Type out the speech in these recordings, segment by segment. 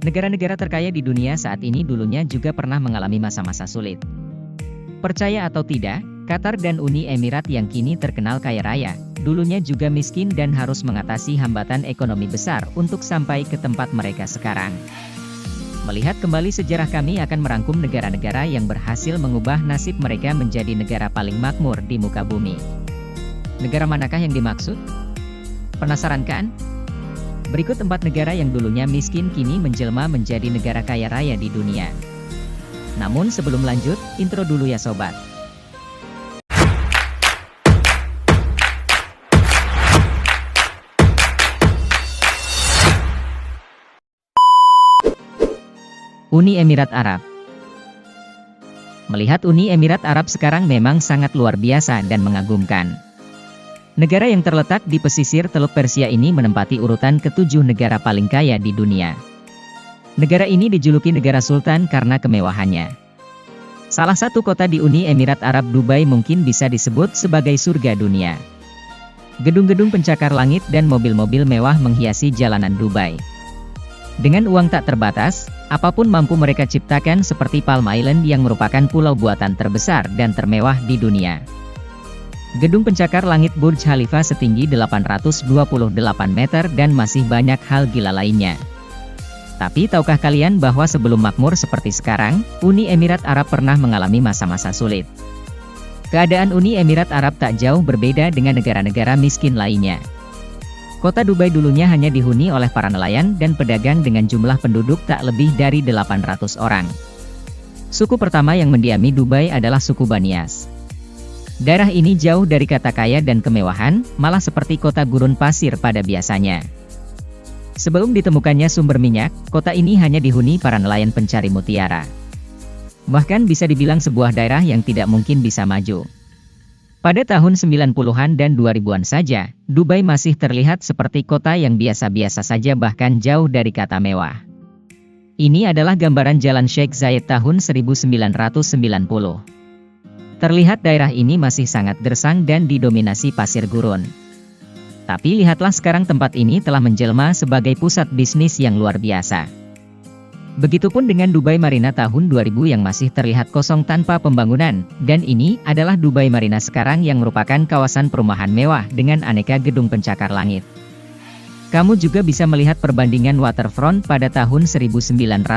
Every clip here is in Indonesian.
Negara-negara terkaya di dunia saat ini dulunya juga pernah mengalami masa-masa sulit. Percaya atau tidak, Qatar dan Uni Emirat yang kini terkenal kaya raya, dulunya juga miskin dan harus mengatasi hambatan ekonomi besar untuk sampai ke tempat mereka sekarang. Melihat kembali sejarah, kami akan merangkum negara-negara yang berhasil mengubah nasib mereka menjadi negara paling makmur di muka bumi. Negara manakah yang dimaksud? Penasaran kan? Berikut 4 negara yang dulunya miskin kini menjelma menjadi negara kaya raya di dunia. Namun sebelum lanjut, intro dulu ya sobat. Uni Emirat Arab. Melihat Uni Emirat Arab sekarang memang sangat luar biasa dan mengagumkan. Negara yang terletak di pesisir Teluk Persia ini menempati urutan ke-7 negara paling kaya di dunia. Negara ini dijuluki negara sultan karena kemewahannya. Salah satu kota di Uni Emirat Arab, Dubai, mungkin bisa disebut sebagai surga dunia. Gedung-gedung pencakar langit dan mobil-mobil mewah menghiasi jalanan Dubai. Dengan uang tak terbatas, apapun mampu mereka ciptakan, seperti Palm Island yang merupakan pulau buatan terbesar dan termewah di dunia. Gedung pencakar langit Burj Khalifa setinggi 828 meter dan masih banyak hal gila lainnya. Tapi tahukah kalian bahwa sebelum makmur seperti sekarang, Uni Emirat Arab pernah mengalami masa-masa sulit? Keadaan Uni Emirat Arab tak jauh berbeda dengan negara-negara miskin lainnya. Kota Dubai dulunya hanya dihuni oleh para nelayan dan pedagang dengan jumlah penduduk tak lebih dari 800 orang. Suku pertama yang mendiami Dubai adalah suku Banias. Daerah ini jauh dari kata kaya dan kemewahan, malah seperti kota gurun pasir pada biasanya. Sebelum ditemukannya sumber minyak, kota ini hanya dihuni para nelayan pencari mutiara. Bahkan bisa dibilang sebuah daerah yang tidak mungkin bisa maju. Pada tahun 90-an dan 2000-an saja, Dubai masih terlihat seperti kota yang biasa-biasa saja, bahkan jauh dari kata mewah. Ini adalah gambaran Jalan Sheikh Zayed tahun 1990. Terlihat daerah ini masih sangat gersang dan didominasi pasir gurun. Tapi lihatlah sekarang, tempat ini telah menjelma sebagai pusat bisnis yang luar biasa. Begitupun dengan Dubai Marina tahun 2000 yang masih terlihat kosong tanpa pembangunan, dan ini adalah Dubai Marina sekarang yang merupakan kawasan perumahan mewah dengan aneka gedung pencakar langit. Kamu juga bisa melihat perbandingan waterfront pada tahun 1994,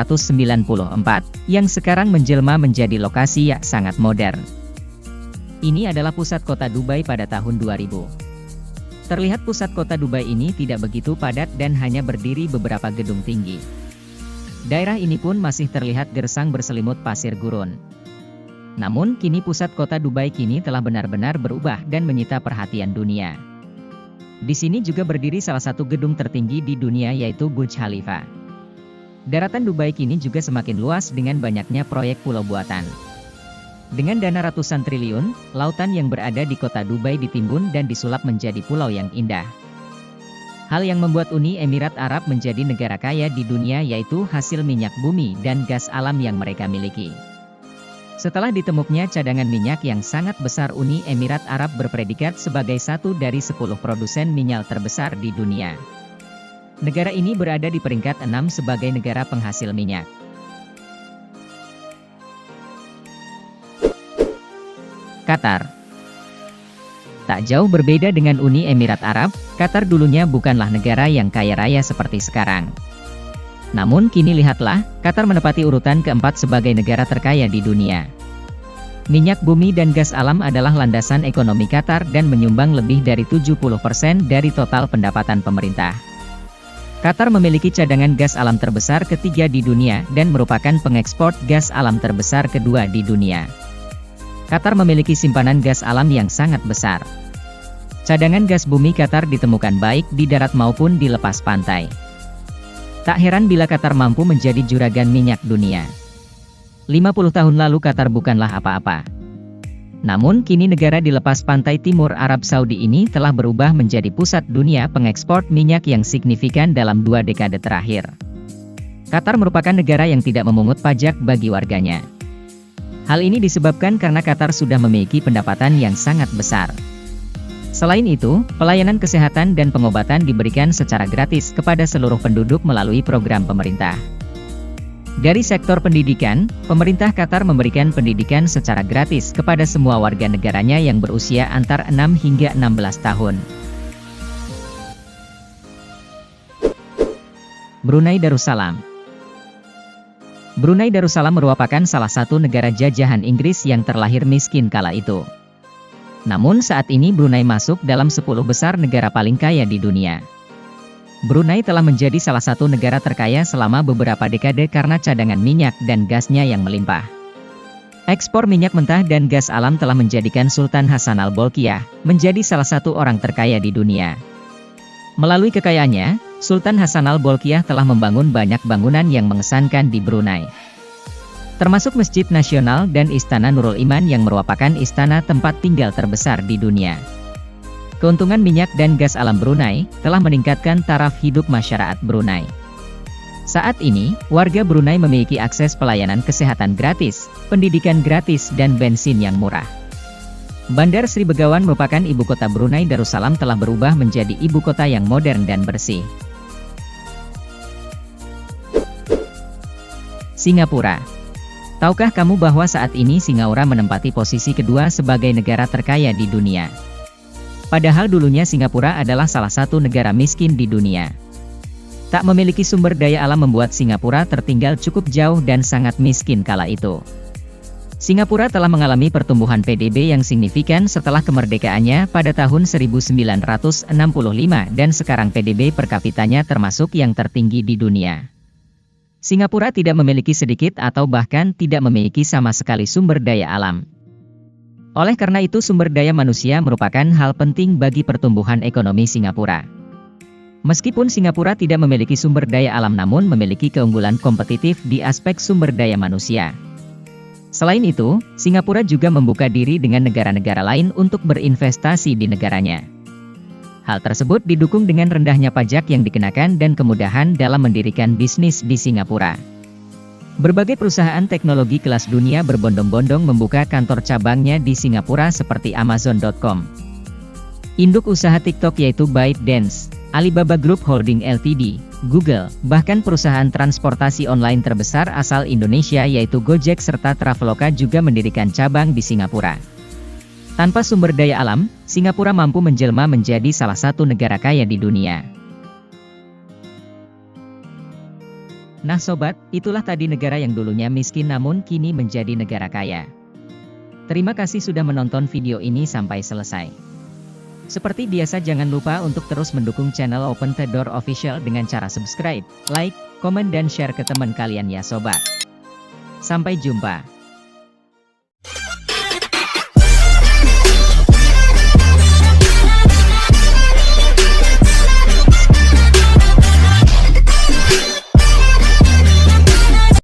yang sekarang menjelma menjadi lokasi yang sangat modern. Ini adalah pusat kota Dubai pada tahun 2000. Terlihat pusat kota Dubai ini tidak begitu padat dan hanya berdiri beberapa gedung tinggi. Daerah ini pun masih terlihat gersang berselimut pasir gurun. Namun kini pusat kota Dubai kini telah benar-benar berubah dan menyita perhatian dunia. Di sini juga berdiri salah satu gedung tertinggi di dunia, yaitu Burj Khalifa. Daratan Dubai kini juga semakin luas dengan banyaknya proyek pulau buatan. Dengan dana ratusan triliun, lautan yang berada di kota Dubai ditimbun dan disulap menjadi pulau yang indah. Hal yang membuat Uni Emirat Arab menjadi negara kaya di dunia yaitu hasil minyak bumi dan gas alam yang mereka miliki. Setelah ditemukannya cadangan minyak yang sangat besar, Uni Emirat Arab berpredikat sebagai satu dari 10 produsen minyak terbesar di dunia. Negara ini berada di peringkat 6 sebagai negara penghasil minyak. Qatar. Tak jauh berbeda dengan Uni Emirat Arab, Qatar dulunya bukanlah negara yang kaya raya seperti sekarang. Namun kini lihatlah, Qatar menempati urutan keempat sebagai negara terkaya di dunia. Minyak bumi dan gas alam adalah landasan ekonomi Qatar dan menyumbang lebih dari 70% dari total pendapatan pemerintah. Qatar memiliki cadangan gas alam terbesar ketiga di dunia dan merupakan pengekspor gas alam terbesar kedua di dunia. Qatar memiliki simpanan gas alam yang sangat besar. Cadangan gas bumi Qatar ditemukan baik di darat maupun di lepas pantai. Tak heran bila Qatar mampu menjadi juragan minyak dunia. 50 tahun lalu Qatar bukanlah apa-apa. Namun kini negara di lepas pantai timur Arab Saudi ini telah berubah menjadi pusat dunia pengekspor minyak yang signifikan dalam 2 dekade terakhir. Qatar merupakan negara yang tidak memungut pajak bagi warganya. Hal ini disebabkan karena Qatar sudah memiliki pendapatan yang sangat besar. Selain itu, pelayanan kesehatan dan pengobatan diberikan secara gratis kepada seluruh penduduk melalui program pemerintah. Dari sektor pendidikan, pemerintah Qatar memberikan pendidikan secara gratis kepada semua warga negaranya yang berusia antara 6 hingga 16 tahun. Brunei Darussalam. Brunei Darussalam merupakan salah satu negara jajahan Inggris yang terlahir miskin kala itu. Namun saat ini Brunei masuk dalam 10 besar negara paling kaya di dunia. Brunei telah menjadi salah satu negara terkaya selama beberapa dekade karena cadangan minyak dan gasnya yang melimpah. Ekspor minyak mentah dan gas alam telah menjadikan Sultan Hassanal Bolkiah menjadi salah satu orang terkaya di dunia. Melalui kekayaannya, Sultan Hassanal Bolkiah telah membangun banyak bangunan yang mengesankan di Brunei, termasuk Masjid Nasional dan Istana Nurul Iman yang merupakan istana tempat tinggal terbesar di dunia. Keuntungan minyak dan gas alam Brunei telah meningkatkan taraf hidup masyarakat Brunei. Saat ini, warga Brunei memiliki akses pelayanan kesehatan gratis, pendidikan gratis dan bensin yang murah. Bandar Sri Begawan merupakan ibu kota Brunei Darussalam telah berubah menjadi ibu kota yang modern dan bersih. Singapura. Tahukah kamu bahwa saat ini Singapura menempati posisi kedua sebagai negara terkaya di dunia? Padahal dulunya Singapura adalah salah satu negara miskin di dunia. Tak memiliki sumber daya alam membuat Singapura tertinggal cukup jauh dan sangat miskin kala itu. Singapura telah mengalami pertumbuhan PDB yang signifikan setelah kemerdekaannya pada tahun 1965 dan sekarang PDB per kapitanya termasuk yang tertinggi di dunia. Singapura tidak memiliki sedikit atau bahkan tidak memiliki sama sekali sumber daya alam. Oleh karena itu sumber daya manusia merupakan hal penting bagi pertumbuhan ekonomi Singapura. Meskipun Singapura tidak memiliki sumber daya alam namun memiliki keunggulan kompetitif di aspek sumber daya manusia. Selain itu, Singapura juga membuka diri dengan negara-negara lain untuk berinvestasi di negaranya. Hal tersebut didukung dengan rendahnya pajak yang dikenakan dan kemudahan dalam mendirikan bisnis di Singapura. Berbagai perusahaan teknologi kelas dunia berbondong-bondong membuka kantor cabangnya di Singapura seperti Amazon.com. Induk usaha TikTok yaitu ByteDance, Alibaba Group Holding Ltd, Google, bahkan perusahaan transportasi online terbesar asal Indonesia yaitu Gojek serta Traveloka juga mendirikan cabang di Singapura. Tanpa sumber daya alam, Singapura mampu menjelma menjadi salah satu negara kaya di dunia. Nah sobat, itulah tadi negara yang dulunya miskin namun kini menjadi negara kaya. Terima kasih sudah menonton video ini sampai selesai. Seperti biasa jangan lupa untuk terus mendukung channel Open the Door Official dengan cara subscribe, like, komen dan share ke teman kalian ya sobat. Sampai jumpa.